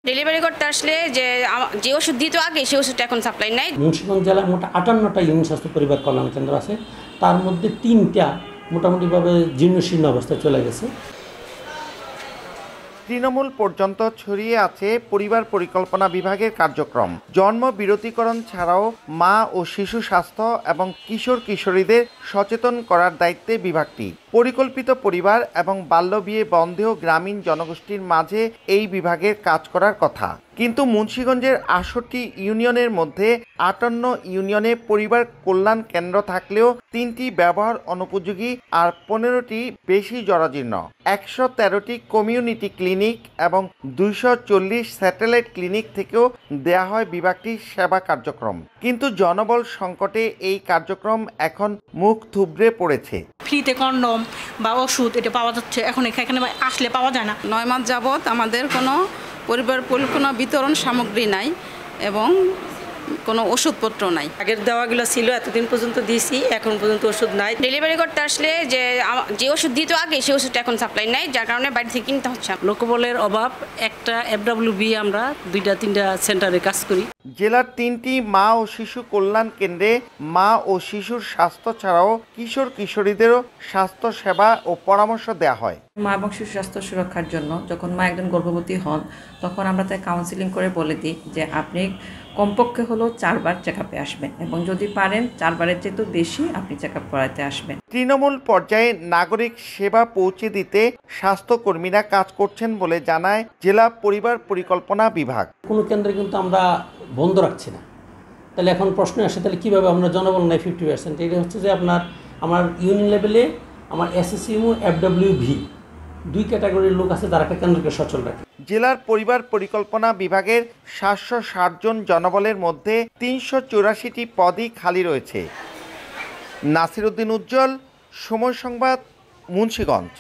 Delivery করতে আসলে যে ওষুধ দিত আগে সেই ওষুধটা এখন সাপ্লাই নাই। মুন্সিগঞ্জ জেলায় মোট 58টা ইউনিয়ন স্বাস্থ্য পরিবার কল্যাণ কেন্দ্র আছে, তার মধ্যে 3টা মোটামুটিভাবে জীর্ণশীর্ণ অবস্থায় চলে গেছে। তৃণমূল পর্যন্ত ছড়িয়ে আছে পরিবার পরিকল্পনা বিভাগের কার্যক্রম। জন্ম বিরতিকরণ ছাড়াও মা ও শিশু স্বাস্থ্য এবং কিশোর কিশোরীদের সচেতন করার দায়িত্বে বিভাগটি। পরিকল্পিত পরিবার এবং বাল্যবিয়ে বন্ধেও গ্রামীণ জনগোষ্ঠীর মাঝে এই বিভাগের কাজ করার কথা। কিন্তু মুন্সিগঞ্জের 68 ইউনিয়নের মধ্যে 58 ইউনিয়নে পরিবার কল্যাণ কেন্দ্র থাকলেও 3টি ব্যবহার অনুপযোগী আর 15টি বেশি জরাজীর্ণ। 113টি কমিউনিটি ক্লিনিক এবং 240 স্যাটেলাইট ক্লিনিক থেকেও দেয়া হয় বিভাগটির সেবা কার্যক্রম। কিন্তু জনবল সংকটে এই কার্যক্রম এখন মুখ থুবড়ে পড়েছে। ফ্রিতে কন্ডম বা ওষুধ এটা পাওয়া যাচ্ছে, এখন এখানে আসলে পাওয়া যায় না। 9 মাস যাবৎ আমাদের কোনো পরিবার পরিকল্পনা বিতরণ সামগ্রী নাই এবং কোনো ওষুধপত্র নাই। আগের দেওয়াগুলো ছিল, এতদিন পর্যন্ত দিয়েছি, এখন পর্যন্ত ওষুধ নাই। ডেলিভারি করতে আসলে যে ওষুধ দিত আগে সেই ওষুধটা এখন সাপ্লাই নাই, যার কারণে বাড়ি থেকে কিনতে হচ্ছে। লোকবলের অভাব। একটা FWB আমরা 2-3টা সেন্টারে কাজ করি। জেলার 3টি মা ও শিশু কল্যাণ কেন্দ্রে মা ও শিশুর স্বাস্থ্য ছাড়াও কিশোর কিশোরীদেরও স্বাস্থ্য সেবা ও পরামর্শ দেওয়া হয়। মা এবং শিশু স্বাস্থ্য সুরক্ষার জন্য যখন মা একজন গর্ভবতী হন তখন আমরা তাই কাউন্সিলিং করে বলে দিই যে আপনি কমপক্ষে হলো 4 বার চেক আপে আসবেন এবং যদি পারেন 4 বারের চেয়ে বেশি আপনি চেক আপ করাতে আসবেন। তৃণমূল পর্যায়ে নাগরিক সেবা পৌঁছে দিতে স্বাস্থ্যকর্মীরা কাজ করছেন বলে জানায় জেলা পরিবার পরিকল্পনা বিভাগ। কোনো কেন্দ্রে কিন্তু আমরা বন্ধ রাখছি না। তাহলে এখন প্রশ্ন আসে, তাহলে কীভাবে আমরা জনবল নেই 50%? এটা হচ্ছে যে আমার ইউনিয়ন লেভেলে আমার SSCMO FWV 2 ক্যাটাগরির লোক আছে যারা একটা কেন্দ্রকে সচল রাখে। জেলার পরিবার পরিকল্পনা বিভাগের 760 জন জনবলের মধ্যে 384টি পদই খালি রয়েছে। নাসির উদ্দিন উজ্জ্বল, সময় সংবাদ, মুন্সিগঞ্জ।